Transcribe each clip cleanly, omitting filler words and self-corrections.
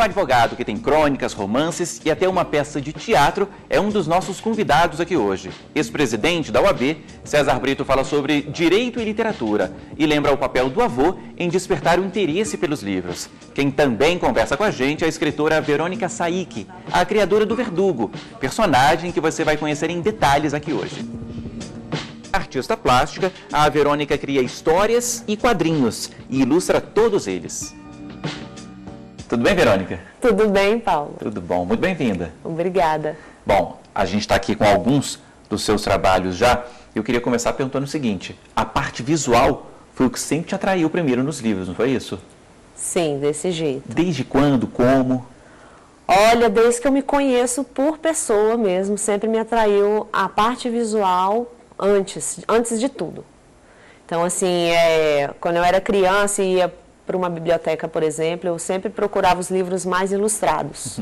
Um advogado que tem crônicas, romances e até uma peça de teatro é um dos nossos convidados aqui hoje. Ex-presidente da OAB, César Brito fala sobre direito e literatura e lembra o papel do avô em despertar o interesse pelos livros. Quem também conversa com a gente é a escritora Verônica Saiki, a criadora do Verdugo, personagem que você vai conhecer em detalhes aqui hoje. Artista plástica, a Verônica cria histórias e quadrinhos e ilustra todos eles. Tudo bem, Verônica? Tudo bem, Paulo. Tudo bom, muito bem-vinda. Obrigada. Bom, a gente está aqui com alguns dos seus trabalhos já. Eu queria começar perguntando o seguinte: a parte visual foi o que sempre te atraiu primeiro nos livros, não foi isso? Sim, desse jeito. Desde quando, como? Olha, desde que eu me conheço por pessoa mesmo, sempre me atraiu a parte visual antes de tudo. Então, assim, quando eu era criança e ia para uma biblioteca, por exemplo, eu sempre procurava os livros mais ilustrados.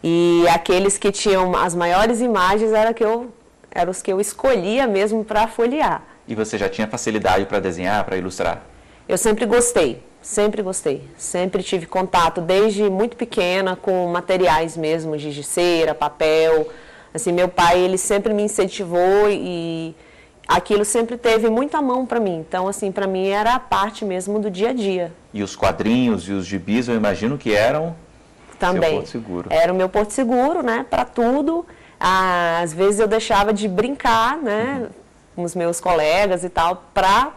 E aqueles que tinham as maiores imagens eram os que eu escolhia mesmo para folhear. E você já tinha facilidade para desenhar, para ilustrar? Eu sempre gostei, sempre gostei. Sempre tive contato desde muito pequena com materiais mesmo, giz de cera, papel. Assim, meu pai, ele sempre me incentivou e aquilo sempre teve muita mão para mim. Então, assim, para mim era a parte mesmo do dia a dia. E os quadrinhos e os gibis, eu imagino que eram também seu porto seguro. Era o meu porto seguro, né, para tudo. Às vezes eu deixava de brincar, né, com os meus colegas e tal, para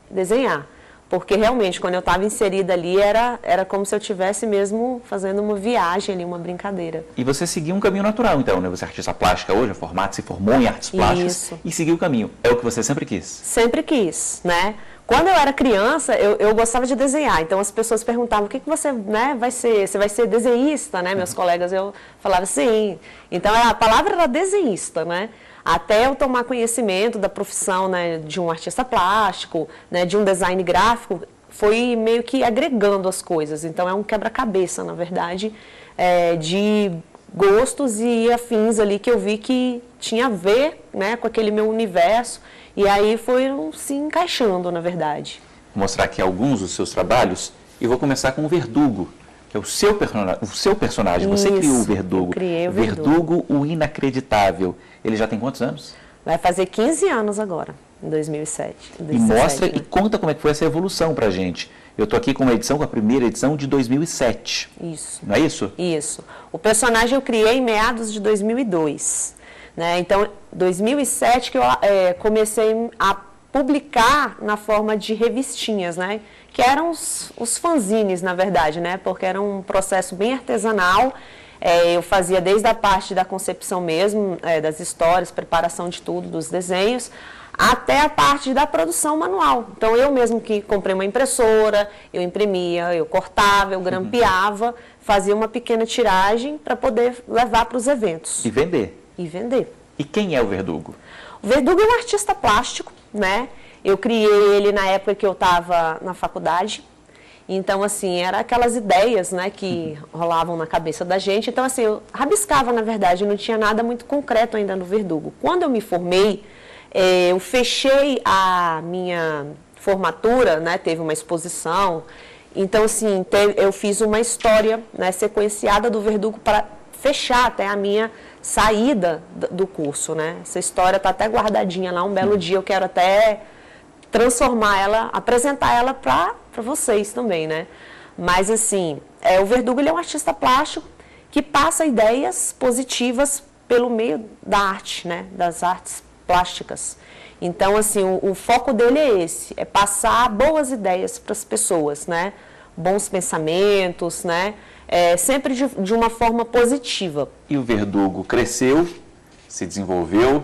desenhar. Porque realmente, quando eu estava inserida ali, era como se eu estivesse mesmo fazendo uma viagem ali, uma brincadeira. E você seguiu um caminho natural, então, né? Você é artista plástica hoje, se formou em artes plásticas. Isso. E seguiu o caminho. É o que você sempre quis? Sempre quis, né? Quando eu era criança, eu gostava de desenhar. Então, as pessoas perguntavam, o que você, né, vai ser? Você vai ser desenhista, né? Meus colegas, eu falava, sim. Então, a palavra era desenhista, né? Até eu tomar conhecimento da profissão, né, de um artista plástico, né, de um design gráfico, foi meio que agregando as coisas. Então, é um quebra-cabeça, na verdade, de gostos e afins ali que eu vi que tinha a ver, né, com aquele meu universo. E aí foram se encaixando, na verdade. Vou mostrar aqui alguns dos seus trabalhos e vou começar com o Verdugo, que é o seu personagem. Isso, você criou o Verdugo. Eu criei o Verdugo. Verdugo, o inacreditável. Ele já tem quantos anos? Vai fazer 15 anos agora, em 2007. E mostra e conta como é que foi essa evolução pra gente. Eu tô aqui com a primeira edição de 2007. Isso. Não é isso? Isso. O personagem eu criei em meados de 2002. Né? Então, 2007 que eu comecei a publicar na forma de revistinhas, né? Que eram os fanzines, na verdade, né? Porque era um processo bem artesanal. Eu fazia desde a parte da concepção mesmo, das histórias, preparação de tudo, dos desenhos, até a parte da produção manual. Então, eu mesmo que comprei uma impressora, eu imprimia, eu cortava, eu grampeava, fazia uma pequena tiragem para poder levar para os eventos. E vender. E vender. E quem é o Verdugo? O Verdugo é um artista plástico, né? Eu criei ele na época que eu estava na faculdade. Então, assim, eram aquelas ideias, né, que rolavam na cabeça da gente. Então, assim, eu rabiscava, na verdade, não tinha nada muito concreto ainda no Verdugo. Quando eu me formei, eu fechei a minha formatura, né, teve uma exposição. Então, assim, eu fiz uma história, né, sequenciada do Verdugo para fechar até a minha saída do curso, né? Essa história está até guardadinha lá. Um belo dia eu quero até transformar ela, apresentar ela para vocês também, né? Mas, assim, o Verdugo, ele é um artista plástico que passa ideias positivas pelo meio da arte, né? Das artes plásticas. Então, assim, o foco dele é esse, é passar boas ideias para as pessoas, né? Bons pensamentos, né? Sempre de uma forma positiva. E o Verdugo cresceu, se desenvolveu,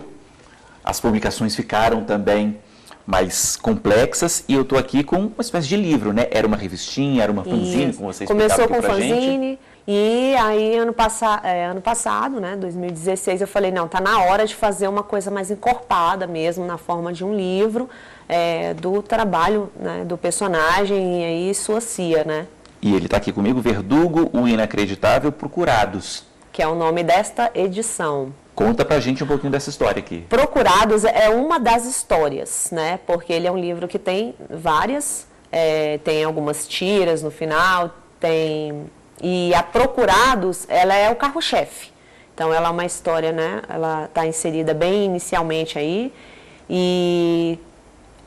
as publicações ficaram também mais complexas e eu estou aqui com uma espécie de livro, né? Era uma revistinha, era uma fanzine, como você explicava Começou aqui com pra fanzine gente. E aí ano passado, né, 2016, eu falei, não, tá na hora de fazer uma coisa mais encorpada mesmo, na forma de um livro, do trabalho, né, do personagem e aí sua cia, né? E ele está aqui comigo, Verdugo, o Inacreditável, Procurados. Que é o nome desta edição. Conta pra gente um pouquinho dessa história aqui. Procurados é uma das histórias, né? Porque ele é um livro que tem várias, tem algumas tiras no final, tem E a Procurados, ela é o carro-chefe. Então, ela é uma história, né? Ela está inserida bem inicialmente aí. E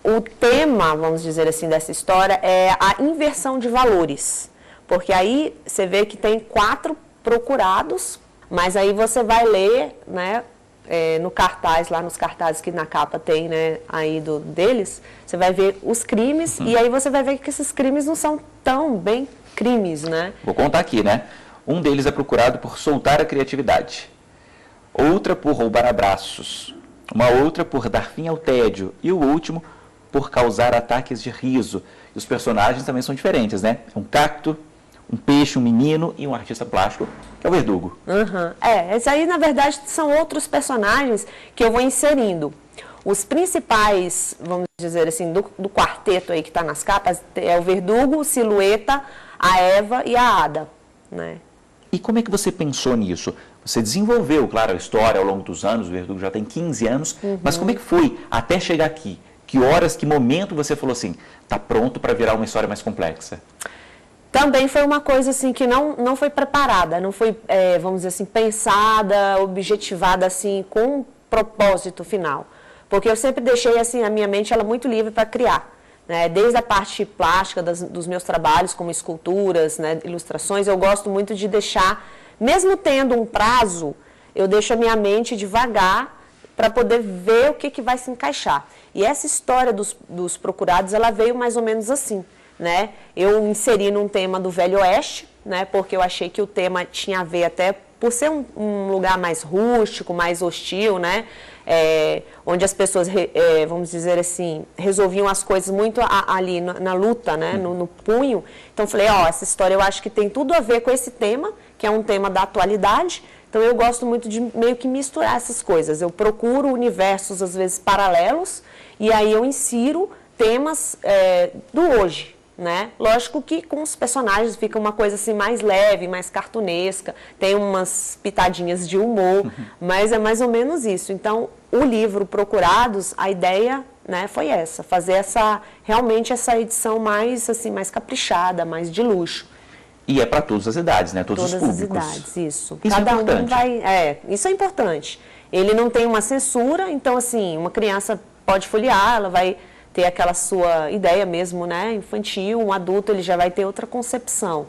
o tema, vamos dizer assim, dessa história é a inversão de valores. Porque aí você vê que tem 4 procurados, mas aí você vai ler, né? No cartaz, lá nos cartazes que na capa tem, né, aí deles, você vai ver os crimes e aí você vai ver que esses crimes não são tão bem crimes, né? Vou contar aqui, né? Um deles é procurado por soltar a criatividade, outra por roubar abraços, uma outra por dar fim ao tédio e o último por causar ataques de riso. E os personagens também são diferentes, né? Um cacto, um peixe, um menino e um artista plástico, que é o Verdugo. Esses aí, na verdade, são outros personagens que eu vou inserindo. Os principais, vamos dizer assim, do quarteto aí que está nas capas, é o Verdugo, o Silhueta, a Eva e a Ada, né? E como é que você pensou nisso? Você desenvolveu, claro, a história ao longo dos anos, o Verdugo já tem 15 anos, mas como é que foi até chegar aqui? Que horas, que momento você falou assim, está pronto para virar uma história mais complexa? Também foi uma coisa assim que não foi preparada, não foi, vamos dizer assim, pensada, objetivada assim, com um propósito final. Porque eu sempre deixei assim, a minha mente ela muito livre para criar. Né? Desde a parte plástica dos meus trabalhos, como esculturas, né, ilustrações, eu gosto muito de deixar, mesmo tendo um prazo, eu deixo a minha mente devagar para poder ver o que vai se encaixar. E essa história dos procurados, ela veio mais ou menos assim. Né? Eu inseri num tema do Velho Oeste, né? Porque eu achei que o tema tinha a ver até por ser um lugar mais rústico, mais hostil, né? Onde as pessoas, vamos dizer assim, resolviam as coisas muito ali na luta, né? No punho. Então, eu falei, essa história eu acho que tem tudo a ver com esse tema, que é um tema da atualidade. Então, eu gosto muito de meio que misturar essas coisas. Eu procuro universos, às vezes, paralelos, e aí eu insiro temas do hoje. Né? Lógico que com os personagens fica uma coisa assim mais leve, mais cartunesca, tem umas pitadinhas de humor, mas é mais ou menos isso. Então, o livro Procurados, a ideia, né, foi essa, fazer realmente essa edição mais assim, mais caprichada, mais de luxo. E é para todas as idades, né? Todos os públicos. Todas as idades, isso. Isso Cada é importante. um vai, isso é importante. Ele não tem uma censura, então assim, uma criança pode folhear, ela vai ter aquela sua ideia mesmo, né, infantil, um adulto ele já vai ter outra concepção.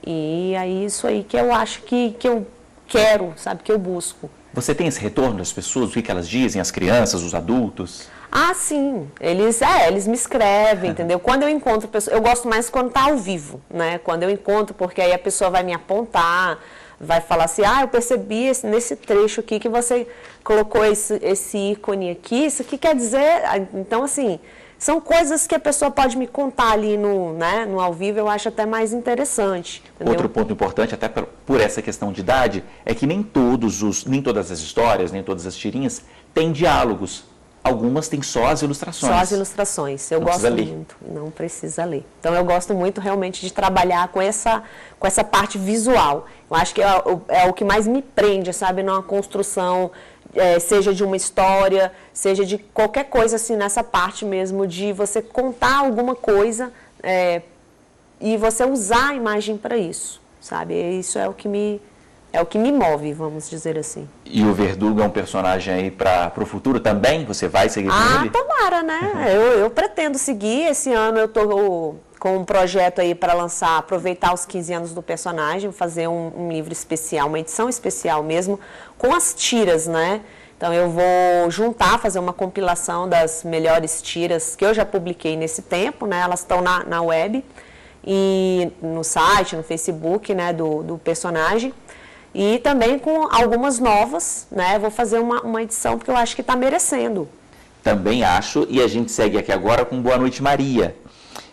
E é isso aí que eu acho que eu quero, sabe, que eu busco. Você tem esse retorno das pessoas, o que elas dizem, as crianças, os adultos? Ah, sim, eles me escrevem, entendeu? Quando eu encontro pessoas, eu gosto mais quando tá ao vivo, né, quando eu encontro, porque aí a pessoa vai me apontar, vai falar assim, eu percebi nesse trecho aqui que você colocou esse ícone aqui, isso aqui quer dizer... Então, assim, são coisas que a pessoa pode me contar ali no ao vivo, eu acho até mais interessante. Entendeu? Outro ponto importante, até por essa questão de idade, é que nem todas as histórias, nem todas as tirinhas têm diálogos. Algumas têm só as ilustrações. Só as ilustrações. Eu gosto muito. Não precisa ler. Então, eu gosto muito realmente de trabalhar com essa parte visual. Eu acho que é o que mais me prende, sabe? Numa construção, seja de uma história, seja de qualquer coisa assim, nessa parte mesmo de você contar alguma coisa e você usar a imagem para isso, sabe? Isso é o que me move, vamos dizer assim. E o Verdugo é um personagem aí para o futuro também? Você vai seguir com ele? Tomara, né? Eu pretendo seguir. Esse ano eu estou com um projeto aí para lançar, aproveitar os 15 anos do personagem, fazer um livro especial, uma edição especial mesmo, com as tiras, né? Então eu vou juntar, fazer uma compilação das melhores tiras que eu já publiquei nesse tempo, né? Elas estão na web e no site, no Facebook, né, do personagem. E também com algumas novas, né? Vou fazer uma edição porque eu acho que está merecendo. Também acho, e a gente segue aqui agora com Boa Noite Maria,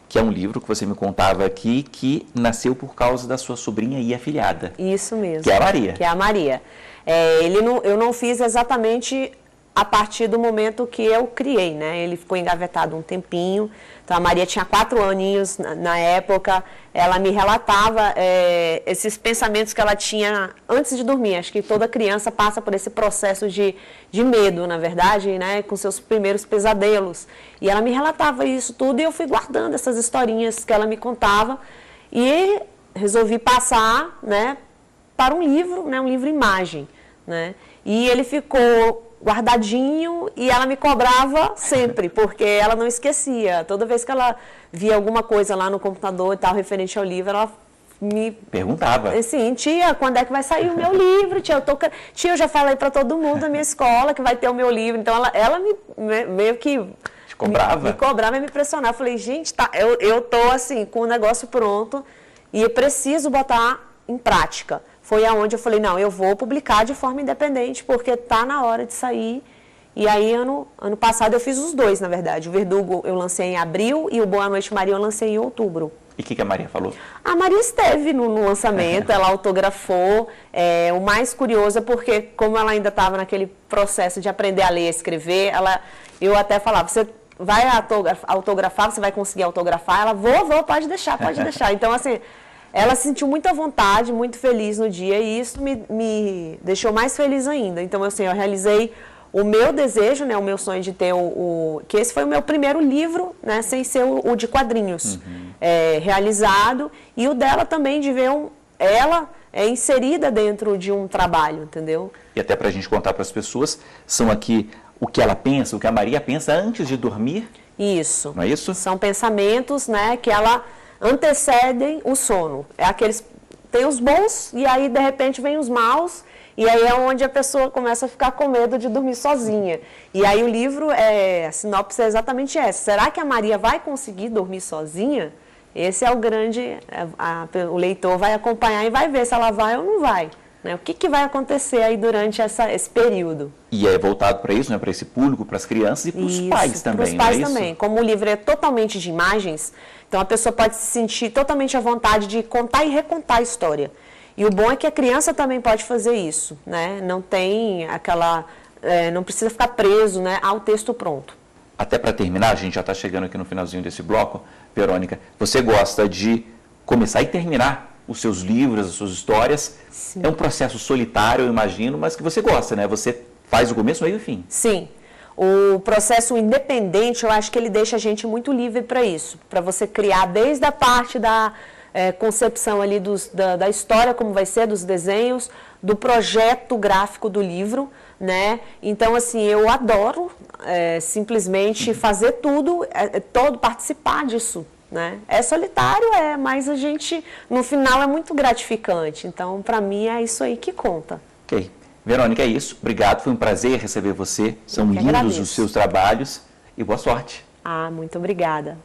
que é um livro que você me contava aqui que nasceu por causa da sua sobrinha e afilhada. Isso mesmo. Que é a Maria. Que é a Maria. Eu não fiz exatamente a partir do momento que eu criei, né? Ele ficou engavetado um tempinho. Então, a Maria tinha 4 aninhos na época. Ela me relatava esses pensamentos que ela tinha antes de dormir. Acho que toda criança passa por esse processo de medo, na verdade, né? Com seus primeiros pesadelos. E ela me relatava isso tudo e eu fui guardando essas historinhas que ela me contava. E resolvi passar, né, para um livro, né, um livro-imagem, né? E ele ficou guardadinho e ela me cobrava sempre, porque ela não esquecia. Toda vez que ela via alguma coisa lá no computador e tal, referente ao livro, ela me perguntava. Assim, tia, quando é que vai sair o meu livro? Tia, eu já falei para todo mundo da minha escola que vai ter o meu livro. Então, ela meio que te cobrava? Me cobrava e me pressionava. Eu falei, gente, tá, eu tô assim, com o negócio pronto e eu preciso botar em prática. Foi aonde eu falei, não, eu vou publicar de forma independente, porque está na hora de sair. E aí, ano passado, eu fiz os dois, na verdade. O Verdugo eu lancei em abril e o Boa Noite Maria eu lancei em outubro. E o que a Maria falou? A Maria esteve no lançamento, ela autografou. O mais curioso é porque, como ela ainda estava naquele processo de aprender a ler e escrever, eu até falava, você vai autografar, você vai conseguir autografar? Ela, vou, pode deixar. Então, assim... Ela se sentiu muito à vontade, muito feliz no dia e isso me deixou mais feliz ainda. Então, assim, eu realizei o meu desejo, né, o meu sonho de ter que esse foi o meu primeiro livro, né, sem ser o de quadrinhos, realizado. E o dela também, de ver ela inserida dentro de um trabalho, entendeu? E até para a gente contar para as pessoas, são aqui o que ela pensa, o que a Maria pensa antes de dormir? Isso. Não é isso? São pensamentos, né, que ela... antecedem o sono. Tem os bons e aí de repente vem os maus e aí é onde a pessoa começa a ficar com medo de dormir sozinha. E aí o livro, a sinopse é exatamente essa. Será que a Maria vai conseguir dormir sozinha? Esse é o grande, o leitor vai acompanhar e vai ver se ela vai ou não vai. Né? O que vai acontecer aí durante esse período? E é voltado para isso, né? Para esse público, para as crianças e para os pais também. Para os pais também. Como o livro é totalmente de imagens, então a pessoa pode se sentir totalmente à vontade de contar e recontar a história. E o bom é que a criança também pode fazer isso, né? Não tem não precisa ficar preso, né, ao texto pronto. Até para terminar, a gente já está chegando aqui no finalzinho desse bloco, Verônica, você gosta de começar e terminar os seus livros, as suas histórias? Sim. É um processo solitário, eu imagino, mas que você gosta, né? Você faz o começo, meio e fim. Sim. O processo independente, eu acho que ele deixa a gente muito livre para isso, para você criar desde a parte da concepção ali da história, como vai ser, dos desenhos, do projeto gráfico do livro, né? Então, assim, eu adoro simplesmente fazer tudo, participar disso, né? É solitário, mas a gente, no final, é muito gratificante. Então, para mim, é isso aí que conta. Ok. Verônica, é isso. Obrigado, foi um prazer receber você. São lindos os seus trabalhos e boa sorte. Muito obrigada.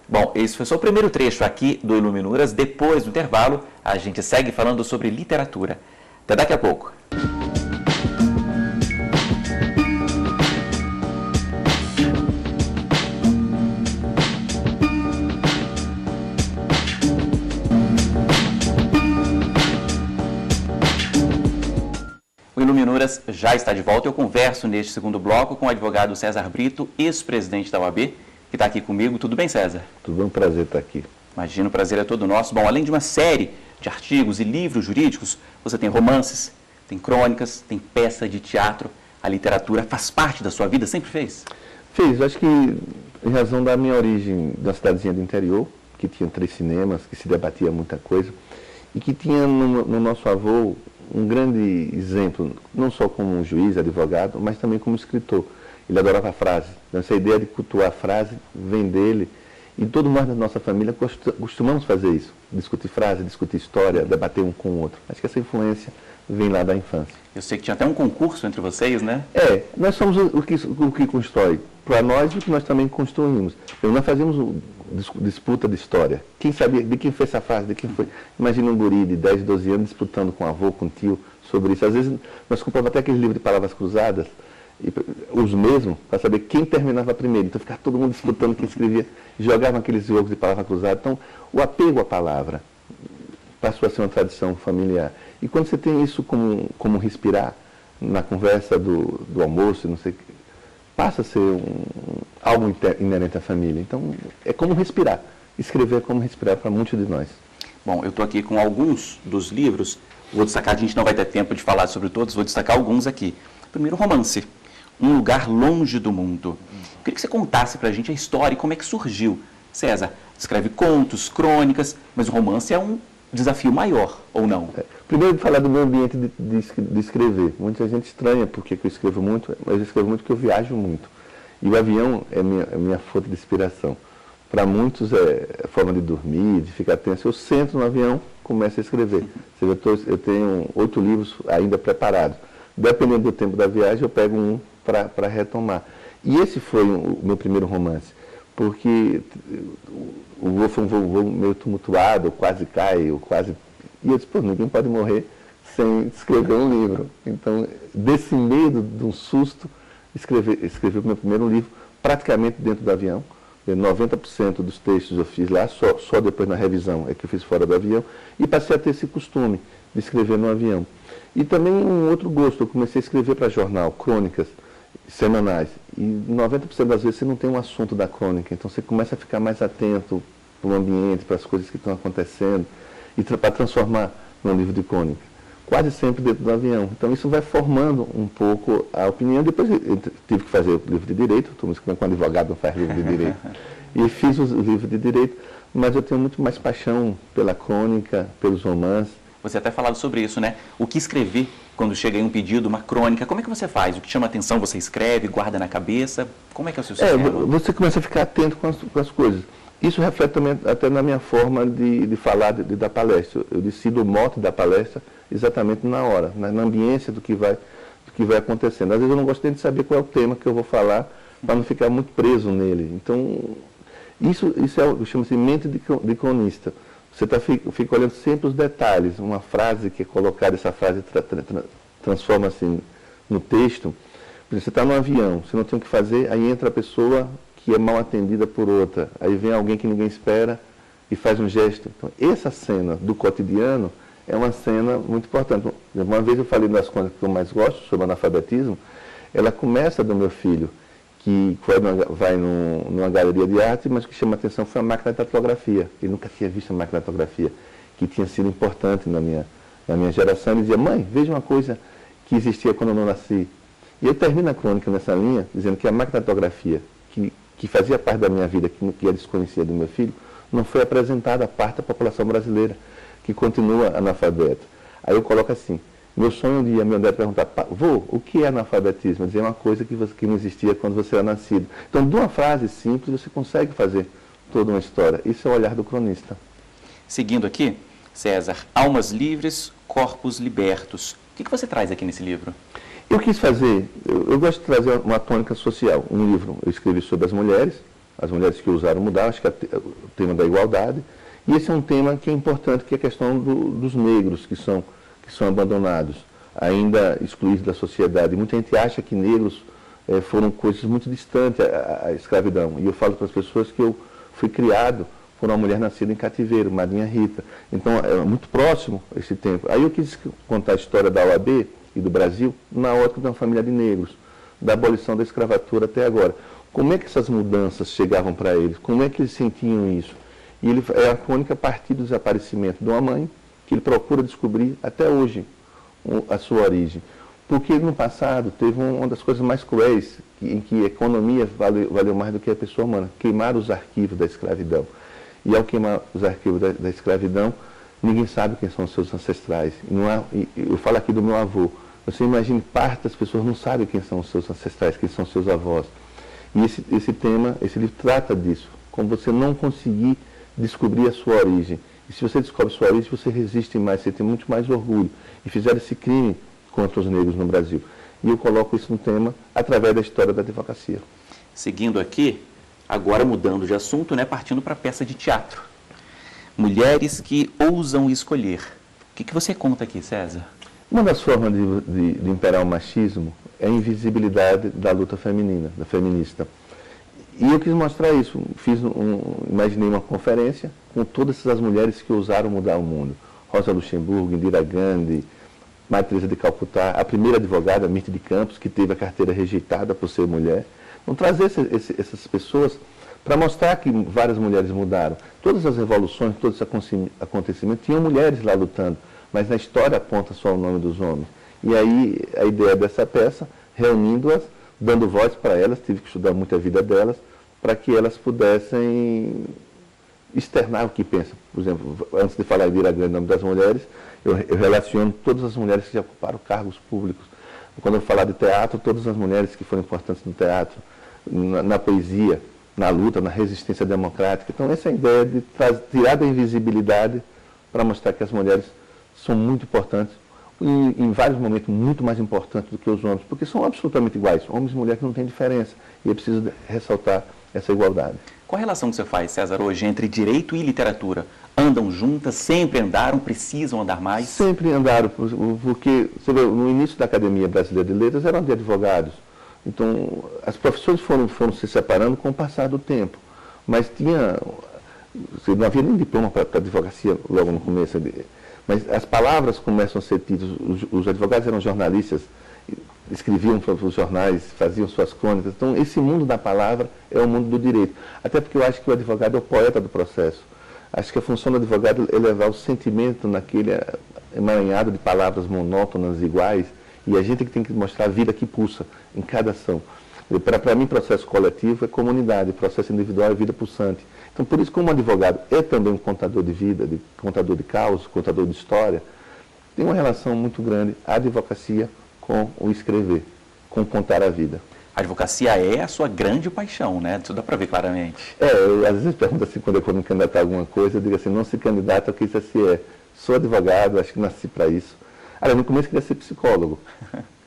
Bom, esse foi só o primeiro trecho aqui do Iluminuras. Depois do intervalo, a gente segue falando sobre literatura. Até daqui a pouco. O Iluminuras já está de volta. Eu converso neste segundo bloco com o advogado César Brito, ex-presidente da OAB, que está aqui comigo. Tudo bem, César? Tudo bem, um prazer estar aqui. Imagino, o prazer é todo nosso. Bom, além de uma série de artigos e livros jurídicos, você tem romances, tem crônicas, tem peça de teatro. A literatura faz parte da sua vida? Sempre fez? Fez. Acho que em razão da minha origem da cidadezinha do interior, que tinha 3 cinemas, que se debatia muita coisa, e que tinha no nosso avô um grande exemplo, não só como um juiz, advogado, mas também como escritor. Ele adorava a frase. Então, essa ideia de cultuar a frase vem dele. E todos nós da nossa família costumamos fazer isso. Discutir frase, discutir história, debater um com o outro. Acho que essa influência vem lá da infância. Eu sei que tinha até um concurso entre vocês, né? Nós somos o que constrói para nós e o que nós também construímos. Nós fazíamos disputa de história. Quem sabia de quem foi essa frase, de quem foi. Imagina um guri de 10, 12 anos disputando com o avô, com o tio, sobre isso. Às vezes nós comprávamos até aquele livro de palavras cruzadas, os mesmos, para saber quem terminava primeiro. Então ficava todo mundo disputando quem escrevia, jogavam aqueles jogos de palavra cruzada. Então, o apego à palavra passou a ser uma tradição familiar. E quando você tem isso como respirar, na conversa do almoço, não sei, passa a ser algo inerente à família. Então, é como respirar. Escrever é como respirar para muitos de nós. Bom, eu estou aqui com alguns dos livros. Vou destacar, a gente não vai ter tempo de falar sobre todos, vou destacar alguns aqui. Primeiro, romance. Um Lugar Longe do Mundo. Eu queria que você contasse para a gente a história e como é que surgiu. César escreve contos, crônicas, mas o romance é um desafio maior, ou não? Primeiro, falar do meu ambiente de escrever. Muita gente estranha porque eu escrevo muito, mas eu escrevo muito porque eu viajo muito. E o avião é minha fonte de inspiração. Para muitos é forma de dormir, de ficar tenso. Eu sento no avião, começo a escrever. Eu tenho 8 livros ainda preparados. Dependendo do tempo da viagem, eu pego um para retomar. E esse foi o meu primeiro romance, porque o voo foi um voo meio tumultuado, quase cai, E eu disse, pô, ninguém pode morrer sem escrever um livro. Então, desse medo, de um susto, escrevi o meu primeiro livro praticamente dentro do avião. 90% dos textos eu fiz lá, só depois na revisão é que eu fiz fora do avião, e passei a ter esse costume de escrever no avião. E também um outro gosto, eu comecei a escrever para jornal, crônicas semanais, e 90% das vezes você não tem um assunto da crônica, então você começa a ficar mais atento para o ambiente, para as coisas que estão acontecendo, e para transformar num livro de crônica. Quase sempre dentro do avião. Então isso vai formando um pouco a opinião. Depois eu tive que fazer o livro de Direito, estou me escrevendo com um advogado, não faz livro de Direito. E fiz o livro de Direito, mas eu tenho muito mais paixão pela crônica, pelos romances. Você até falado sobre isso, né? O que escrever quando chega em um pedido, uma crônica, como é que você faz? O que chama atenção, você escreve, guarda na cabeça? Como é que é o seu sistema? Você começa a ficar atento com as coisas. Isso reflete também até na minha forma de falar, de dar palestra. Eu decido o mote da palestra exatamente na hora, na ambiência do que vai acontecendo. Às vezes eu não gosto nem de saber qual é o tema que eu vou falar, para não ficar muito preso nele. Então, isso chama-se mente de cronista. Você fica olhando sempre os detalhes. Uma frase que é colocada, essa frase transforma-se no texto. Por exemplo, você está no avião, você não tem o que fazer, aí entra a pessoa que é mal atendida por outra. Aí vem alguém que ninguém espera e faz um gesto. Então, essa cena do cotidiano é uma cena muito importante. Uma vez eu falei das coisas que eu mais gosto, sobre analfabetismo, ela começa do meu filho, que vai numa galeria de arte, mas o que chama a atenção foi a máquina de datilografia. Ele nunca tinha visto a máquina de datilografia, que tinha sido importante na minha geração. Ele dizia, mãe, veja uma coisa que existia quando eu não nasci. E eu termino a crônica nessa linha, dizendo que a máquina de datilografia, que fazia parte da minha vida, que eu desconhecia do meu filho, não foi apresentada a parte da população brasileira, que continua analfabeta. Aí eu coloco assim, meu sonho um dia, meu neto perguntar, vô, o que é analfabetismo? Eu dizer, é uma coisa que não existia quando você era nascido. Então, de uma frase simples, você consegue fazer toda uma história. Isso é o olhar do cronista. Seguindo aqui, César, Almas Livres, Corpos Libertos. O que você traz aqui nesse livro? Eu quis fazer, eu gosto de trazer uma tônica social. Um livro eu escrevi sobre as mulheres que ousaram mudar, acho que é o tema da igualdade. E esse é um tema que é importante, que é a questão dos negros que são abandonados, ainda excluídos da sociedade. Muita gente acha que negros foram coisas muito distantes à escravidão. E eu falo para as pessoas que eu fui criado por uma mulher nascida em cativeiro, Madrinha Rita. Então, é muito próximo esse tempo. Aí eu quis contar a história da OAB e do Brasil na ótica de uma família de negros, da abolição da escravatura até agora. Como é que essas mudanças chegavam para eles? Como é que eles sentiam isso? E ele é a crônica a partir do desaparecimento de uma mãe, que ele procura descobrir até hoje a sua origem. Porque no passado teve uma das coisas mais cruéis, em que a economia valeu mais do que a pessoa humana, queimar os arquivos da escravidão. E ao queimar os arquivos da escravidão, ninguém sabe quem são os seus ancestrais. Eu falo aqui do meu avô. Você imagina, parte das pessoas não sabe quem são os seus ancestrais, quem são os seus avós. E esse livro trata disso, como você não conseguir descobrir a sua origem. E se você descobre sua origem, você resiste mais, você tem muito mais orgulho. E fizeram esse crime contra os negros no Brasil. E eu coloco isso no tema através da história da advocacia. Seguindo aqui, agora mudando de assunto, né, partindo para a peça de teatro. Mulheres que ousam escolher. O que você conta aqui, César? Uma das formas de imperar o machismo é a invisibilidade da luta feminina, da feminista. E eu quis mostrar isso. Imaginei uma conferência com todas essas mulheres que ousaram mudar o mundo. Rosa Luxemburgo, Indira Gandhi, Maria Teresa de Calcutá, a primeira advogada, Mirthe de Campos, que teve a carteira rejeitada por ser mulher. Então, trazer essas pessoas para mostrar que várias mulheres mudaram. Todas as revoluções, todos os acontecimentos, tinham mulheres lá lutando, mas na história aponta só o nome dos homens. E aí, a ideia dessa peça, reunindo-as, dando voz para elas, tive que estudar muito a vida delas, para que elas pudessem externar o que pensa. Por exemplo, antes de falar em Vira Grande, nome das mulheres, eu relaciono todas as mulheres que já ocuparam cargos públicos. Quando eu falar de teatro, todas as mulheres que foram importantes no teatro, na poesia, na luta, na resistência democrática. Então, essa é a ideia de tirar da invisibilidade para mostrar que as mulheres são muito importantes, e em vários momentos muito mais importantes do que os homens, porque são absolutamente iguais. Homens e mulheres não têm diferença, e é preciso ressaltar essa igualdade. Qual a relação que você faz, César, hoje entre direito e literatura? Andam juntas, sempre andaram, precisam andar mais? Sempre andaram, porque você vê, no início da Academia Brasileira de Letras eram de advogados. Então, as profissões foram se separando com o passar do tempo. Mas não havia nem diploma para advocacia logo no começo. Mas as palavras começam a ser tidas. Os advogados eram jornalistas, escreviam para os jornais, faziam suas crônicas. Então, esse mundo da palavra é o mundo do direito. Até porque eu acho que o advogado é o poeta do processo. Acho que a função do advogado é levar o sentimento naquele emaranhado de palavras monótonas, iguais, e a gente que tem que mostrar a vida que pulsa em cada ação. Para mim, processo coletivo é comunidade, processo individual é vida pulsante. Então, por isso, como advogado é também um contador de vida, contador de causas, contador de história, tem uma relação muito grande a advocacia com o escrever, com contar a vida. A advocacia é a sua grande paixão, né? Isso dá para ver claramente. Eu às vezes pergunto assim, quando eu for me candidatar a alguma coisa, eu digo assim, não se candidata, o que isso assim é? Sou advogado, acho que nasci para isso. No começo eu queria ser psicólogo,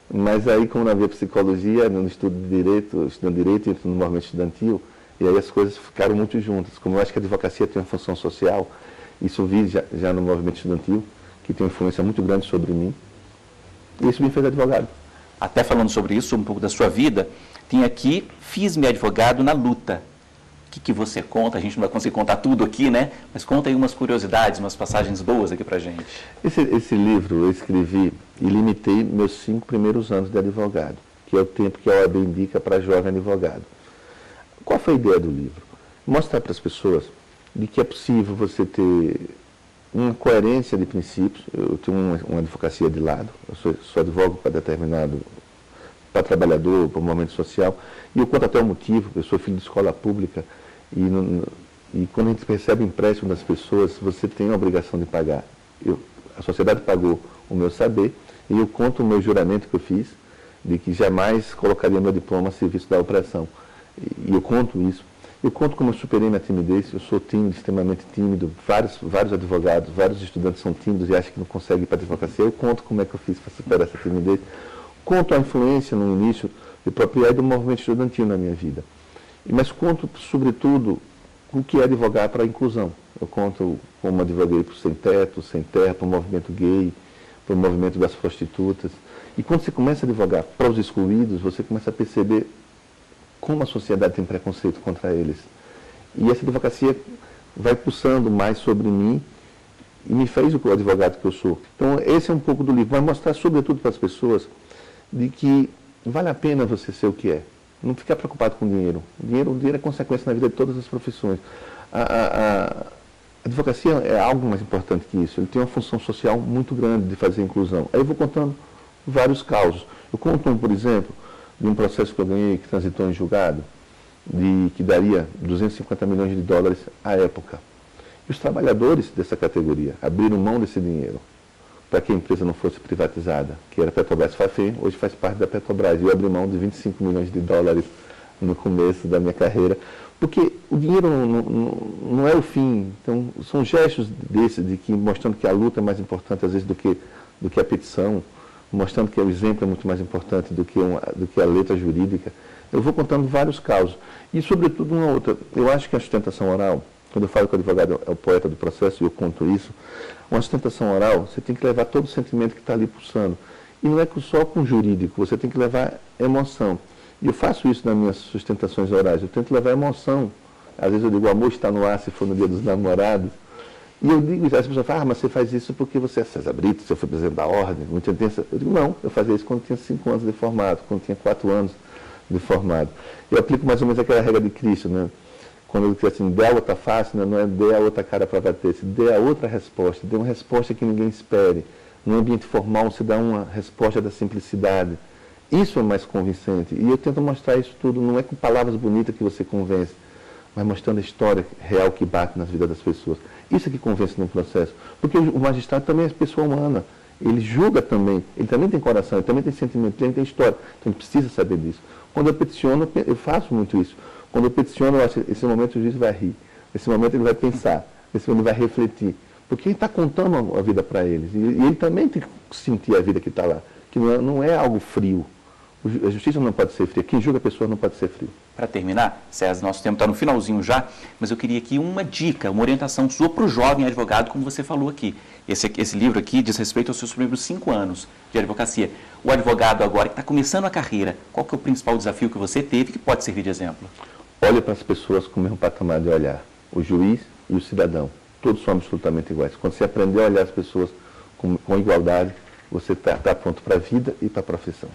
mas aí como não havia psicologia, no estudo de direito, estudando direito, entro no movimento estudantil, e aí as coisas ficaram muito juntas. Como eu acho que a advocacia tem uma função social, isso vi já no movimento estudantil, que tem uma influência muito grande sobre mim, e isso me fez advogado. Até falando sobre isso, um pouco da sua vida, tem aqui, fiz-me advogado na luta. O que você conta? A gente não vai conseguir contar tudo aqui, né? Mas conta aí umas curiosidades, umas passagens boas aqui pra gente. Esse livro eu escrevi e limitei meus 5 primeiros anos de advogado, que é o tempo que a OAB indica para jovem advogado. Qual foi a ideia do livro? Mostrar para as pessoas de que é possível você ter uma coerência de princípios. Eu tenho uma advocacia de lado, eu sou advogado para trabalhador, para o movimento social, e eu conto até o motivo. Eu sou filho de escola pública, e quando a gente recebe empréstimo das pessoas, você tem a obrigação de pagar. A sociedade pagou o meu saber, e eu conto o meu juramento que eu fiz, de que jamais colocaria meu diploma a serviço da opressão. E eu conto isso. Eu conto como eu superei minha timidez. Eu sou tímido, extremamente tímido. Vários advogados, vários estudantes são tímidos e acham que não conseguem ir para a advocacia. Eu conto como é que eu fiz para superar essa timidez. Conto a influência no início de propriedade do movimento estudantil na minha vida. Mas conto, sobretudo, o que é advogar para a inclusão. Eu conto como advoguei para o sem teto, sem terra, para o movimento gay, para o movimento das prostitutas. E quando você começa a advogar para os excluídos, você começa a perceber como a sociedade tem preconceito contra eles. E essa advocacia vai pulsando mais sobre mim e me fez o advogado que eu sou. Então, esse é um pouco do livro. Vai mostrar, sobretudo para as pessoas, de que vale a pena você ser o que é. Não ficar preocupado com dinheiro. O dinheiro é consequência na vida de todas as profissões. A advocacia é algo mais importante que isso. Ele tem uma função social muito grande de fazer inclusão. Aí eu vou contando vários causos. Eu conto por exemplo, de um processo que eu ganhei, que transitou em julgado, que daria 250 milhões de dólares à época. E os trabalhadores dessa categoria abriram mão desse dinheiro para que a empresa não fosse privatizada, que era a Petrobras Fafem, hoje faz parte da Petrobras. E eu abri mão de 25 milhões de dólares no começo da minha carreira, porque o dinheiro não é o fim. Então, são gestos desses, mostrando que a luta é mais importante, às vezes, do que a petição, mostrando que o exemplo é muito mais importante do que a letra jurídica. Eu vou contando vários casos. E, sobretudo, uma outra. Eu acho que a sustentação oral, quando eu falo que o advogado é o poeta do processo, e eu conto isso, uma sustentação oral, você tem que levar todo o sentimento que está ali pulsando. E não é só com o jurídico, você tem que levar emoção. E eu faço isso nas minhas sustentações orais, eu tento levar emoção. Às vezes eu digo, o amor está no ar, se for no dia dos namorados. E eu digo isso, as pessoas falam, mas você faz isso porque você é César Brito, você foi presidente da ordem, muito intensa. Eu digo, não, eu fazia isso quando tinha 5 anos de formado, quando tinha 4 anos de formado. Eu aplico mais ou menos aquela regra de Cristo, né? Quando eu digo assim, dê a outra face, né? Não é dê a outra cara para bater, se dê a outra resposta, dê uma resposta que ninguém espere. No ambiente formal, você dá uma resposta da simplicidade. Isso é mais convincente. E eu tento mostrar isso tudo, não é com palavras bonitas que você convence, vai mostrando a história real que bate nas vidas das pessoas. Isso é que convence no processo. Porque o magistrado também é pessoa humana. Ele julga também, ele também tem coração, ele também tem sentimento, ele também tem história. Então ele precisa saber disso. Quando eu peticiono, eu faço muito isso. Quando eu peticiono, eu acho que esse momento o juiz vai rir. Esse momento ele vai pensar. Esse momento ele vai refletir. Porque ele está contando a vida para eles. E ele também tem que sentir a vida que está lá. Que não é algo frio. A justiça não pode ser fria. Quem julga a pessoa não pode ser frio. Para terminar, César, nosso tempo está no finalzinho já, mas eu queria aqui uma dica, uma orientação sua para o jovem advogado, como você falou aqui. Esse livro aqui diz respeito aos seus primeiros 5 anos de advocacia. O advogado agora que está começando a carreira, qual que é o principal desafio que você teve que pode servir de exemplo? Olhe para as pessoas com o mesmo patamar de olhar. O juiz e o cidadão. Todos são absolutamente iguais. Quando você aprender a olhar as pessoas com igualdade, você está pronto para a vida e para a profissão.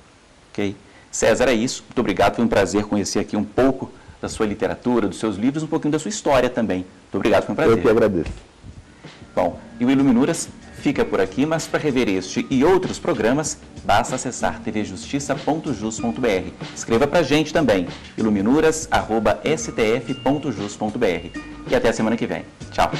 Ok. César, é isso. Muito obrigado. Foi um prazer conhecer aqui um pouco da sua literatura, dos seus livros, um pouquinho da sua história também. Muito obrigado, foi um prazer. Eu que agradeço. Bom, e o Iluminuras fica por aqui, mas para rever este e outros programas, basta acessar tvjustiça.jus.br. Escreva para a gente também, iluminuras@stf.jus.br. E até a semana que vem. Tchau.